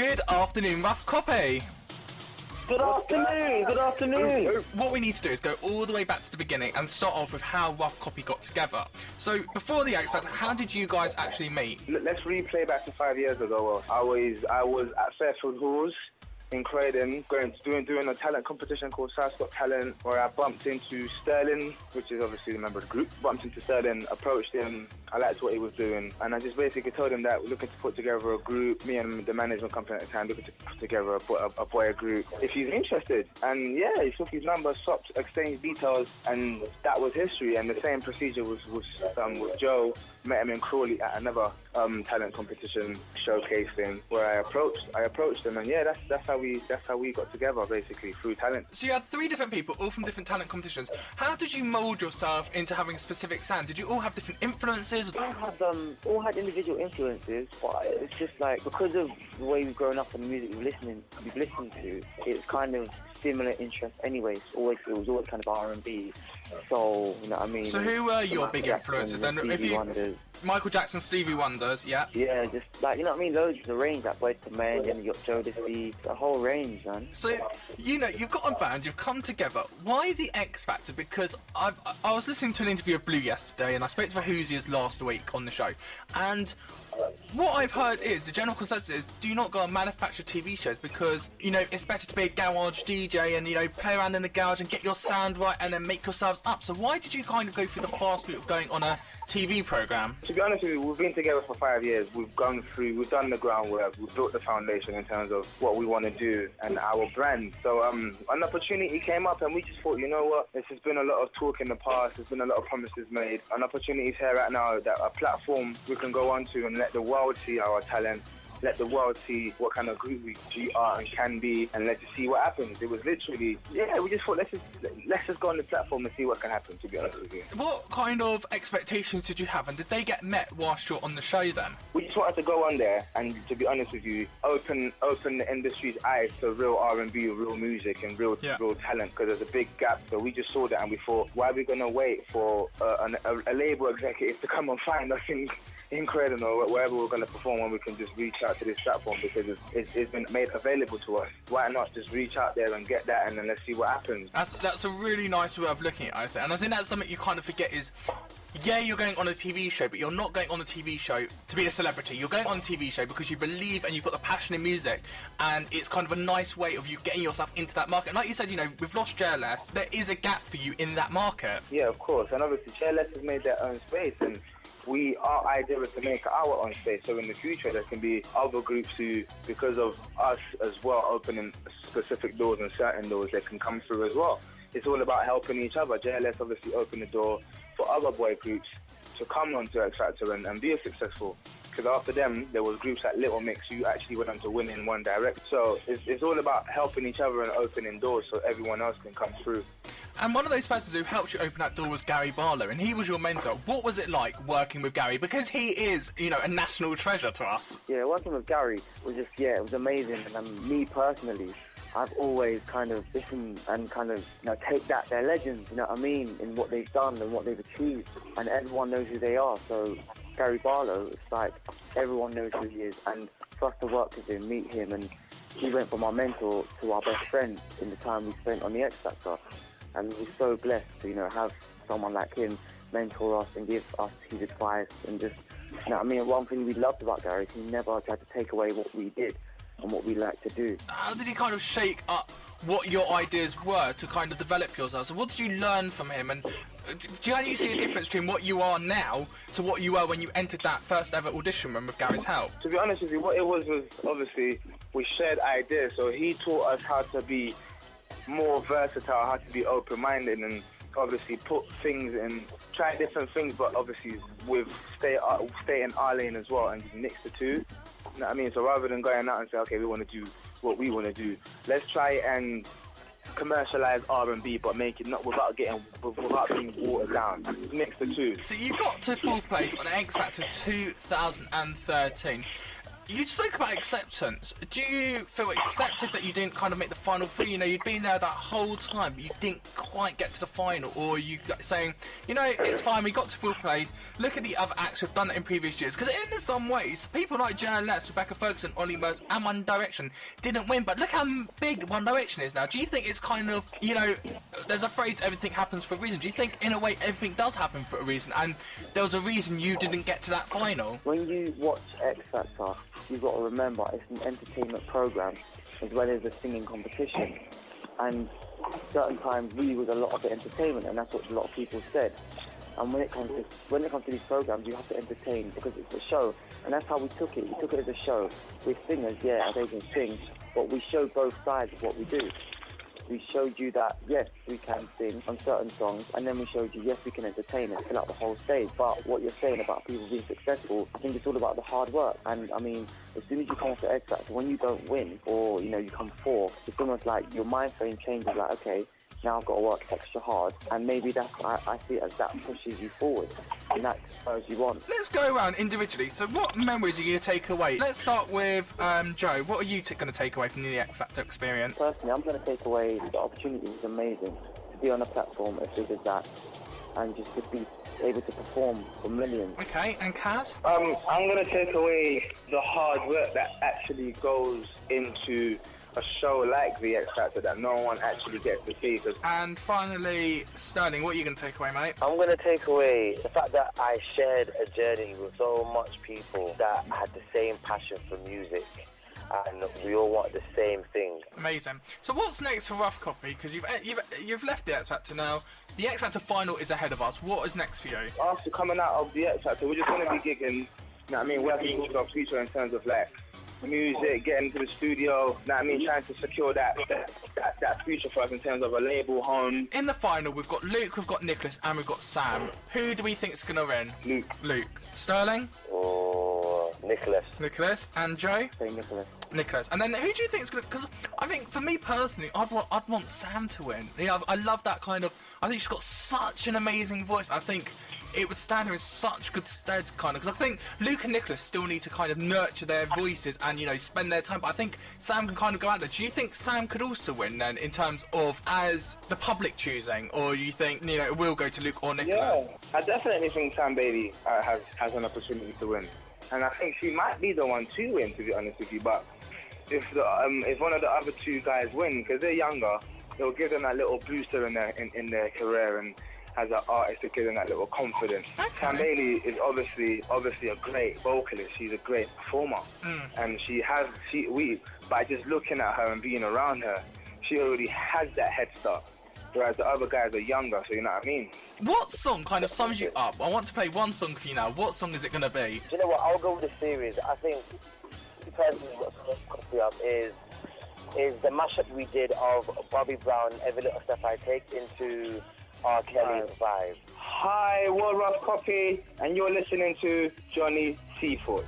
Good afternoon, Rough Copy. Good afternoon, good afternoon. What we need to do is go all the way back to the beginning and start off with how Rough Copy got together. So, before the X Factor, how did you guys actually meet? Let's replay back to 5 years ago. I was at Fairfield Halls in Croydon, doing a talent competition called Seifert Talent, where I bumped into Sterling, which is obviously the member of the group. Bumped into Sterling, approached him, I liked what he was doing, and I just basically told him that we're looking to put together a group, me and the management company at the time, looking to put together a boy group, if he's interested. And yeah, he took his number, swapped, exchanged details, and that was history. And the same procedure was done with Joe. Met him in Crawley at another talent competition showcase thing, where I approached him, and yeah, that's how we got together, basically, through talent. So you had 3 different people, all from different talent competitions. How did you mould yourself into having a specific sound? Did you all have different influences? All had individual influences, but it's just like, because of the way we've grown up and the music we've listened to, it's kind of similar interest anyway. It was always kind of R&B, soul, you know what I mean? So who were your big influences then? Wonders. Michael Jackson, Stevie Wonders, yeah. Yeah, just like, you know what I mean? Loads of the range, like Boyz II Men, and you got Joe Disney, the whole range, man. So, you know, you've got a band, you've come together. Why the X Factor? Because I was listening to an interview of Blue yesterday, and I spoke to the Hoosiers last week on the show, and what I've heard is, the general consensus is, do not go and manufacture TV shows, because, you know, it's better to be a garage DJ and, you know, play around in the garage and get your sound right and then make yourselves up. So why did you kind of go through the fast route of going on a TV programme? To be honest with you, we've been together for 5 years. We've done the groundwork, we've built the foundation in terms of what we want to do and our brand. So an opportunity came up, and we just thought, you know what, this has been a lot of talk in the past, there's been a lot of promises made. An opportunity is here right now, that a platform we can go onto and let the world see our talent, let the world see what kind of group we are and can be, and let's see what happens. It was literally, yeah, we just thought, let's just go on the platform and see what can happen, to be honest with you. What kind of expectations did you have, and did they get met whilst you're on the show then? We just wanted to go on there and, to be honest with you, open the industry's eyes to real R&B, real music and real talent, because there's a big gap. So we just saw that and we thought, why are we going to wait for a label executive to come and find us in Croydon or wherever we're going to perform, when we can just reach out to this platform, because it's been made available to us. Why not just reach out there and get that, and then let's see what happens. That's a really nice way of looking at it, I think. And I think that's something you kind of forget is, yeah, you're going on a TV show, but you're not going on a TV show to be a celebrity. You're going on a TV show because you believe and you've got the passion in music, and it's kind of a nice way of you getting yourself into that market. And like you said, you know, we've lost JLS. There is a gap for you in that market. Yeah, of course. And obviously JLS has made their own space, and our idea is to make our own space. So in the future, there can be other groups who, because of us as well, opening specific doors and certain doors, they can come through as well. It's all about helping each other. JLS obviously opened the door for other boy groups to come onto X Factor and be successful. Because after them, there was groups like Little Mix who actually went on to win in One Direct. So it's all about helping each other and opening doors so everyone else can come through. And one of those persons who helped you open that door was Gary Barlow, and he was your mentor. What was it like working with Gary? Because he is, you know, a national treasure to us. Yeah, working with Gary was just, it was amazing. And me personally, I've always kind of listened and kind of, you know, take that, they're legends, you know what I mean, in what they've done and what they've achieved, and everyone knows who they are. So Gary Barlow, it's like everyone knows who he is, and for us to work with him, meet him, and he went from our mentor to our best friend in the time we spent on the X Factor. And we're so blessed to, you know, have someone like him mentor us and give us his advice, and just, you know what I mean, one thing we loved about Gary is he never tried to take away what we did and what we like to do. How did he kind of shake up what your ideas were to kind of develop yourself? So what did you learn from him, and do you see a difference between what you are now to what you were when you entered that first ever audition room with Gary's help? To be honest with you, what it was obviously we shared ideas, so he taught us how to be more versatile, how to be open-minded, and obviously put things in, try different things, but obviously with stay in our lane as well, and just mix the two. You know what I mean? So rather than going out and say, okay, we want to do what we want to do, let's try and commercialize R&B, but make it not without being watered down. Mix the two. So you got to 4th place on X Factor 2013. you spoke about acceptance. Do you feel accepted that you didn't kind of make the final three? You know, you'd been there that whole time, but you didn't quite get to the final, or you saying, you know, it's fine, we got to full place. Look at the other acts who've done that in previous years. Because in some ways, people like Jan Letts, Rebecca Ferguson, Ollie Murs, and One Direction didn't win. But look how big One Direction is now. Do you think it's kind of, you know, there's a phrase, everything happens for a reason. Do you think, in a way, everything does happen for a reason, and there was a reason you didn't get to that final? When you watch X Factor, you've got to remember it's an entertainment program as well as a singing competition. And certain times really was a lot of the entertainment, and that's what a lot of people said. And when it comes to these programs, you have to entertain because it's a show, and that's how we took it. We took it as a show. We're singers, yeah, they can sing, but we show both sides of what we do. We showed you that, yes, we can sing on certain songs, and then we showed you, yes, we can entertain and fill out the whole stage. But what you're saying about people being successful, I think it's all about the hard work. And, I mean, as soon as you come off the X Factor, when you don't win or, you know, you come fourth, it's almost like your mind frame changes, like, okay, now I've got to work extra hard, and maybe that's, I see it as that pushes you forward, and that spurs you on. Let's go around individually. So what memories are you going to take away? Let's start with Joe. What are you going to take away from the X Factor experience? Personally, I'm going to take away the opportunity was amazing to be on a platform as big as that, and just to be able to perform for millions. Okay, and Kaz? I'm going to take away the hard work that actually goes into a show like the X Factor that no one actually gets to see. And finally, Sterling, what are you going to take away, mate? I'm going to take away the fact that I shared a journey with so much people that had the same passion for music, and we all want the same thing. Amazing. So what's next for Rough Copy? Because you've left the X Factor now. The X Factor final is ahead of us. What is next for you? After coming out of the X Factor, we're just going to be gigging, you know what I mean, working towards our future in terms of like music, getting into the studio, you know what I mean, trying to secure that future for us in terms of a label, home. In the final, we've got Luke, we've got Nicholas, and we've got Sam. Who do we think's going to win? Luke. Sterling? Oh, Nicholas. Nicholas. And Joe? Say Nicholas. Nicholas. And then who do you think is going to... Because I think, for me personally, I'd want Sam to win. You know, I love that kind of... I think she's got such an amazing voice. I think it would stand her in such good stead, kind of, because I think Luke and Nicholas still need to kind of nurture their voices and, you know, spend their time, but I think Sam can kind of go out there. Do you think Sam could also win then, in terms of as the public choosing, or you think, you know, it will go to Luke or Nicholas? Yeah, I definitely think Sam Bailey has an opportunity to win, and I think she might be the one to win, to be honest with you, but if one of the other two guys win, because they're younger, it'll give them that little booster in their career, and as an artist, it gives them that little confidence. Okay. Sam Bailey is obviously a great vocalist. She's a great performer, and by just looking at her and being around her, she already has that head start. Whereas the other guys are younger, so you know what I mean. What song kind of sums you up? I want to play one song for you now. What song is it going to be? Do you know what? I'll go with the series. I think personally what's caught me up is the mashup we did of Bobby Brown, Every Little Step I Take, into R. Kelly's Vibe. Hi, World Rough Copy, and you're listening to Johnny Seifert.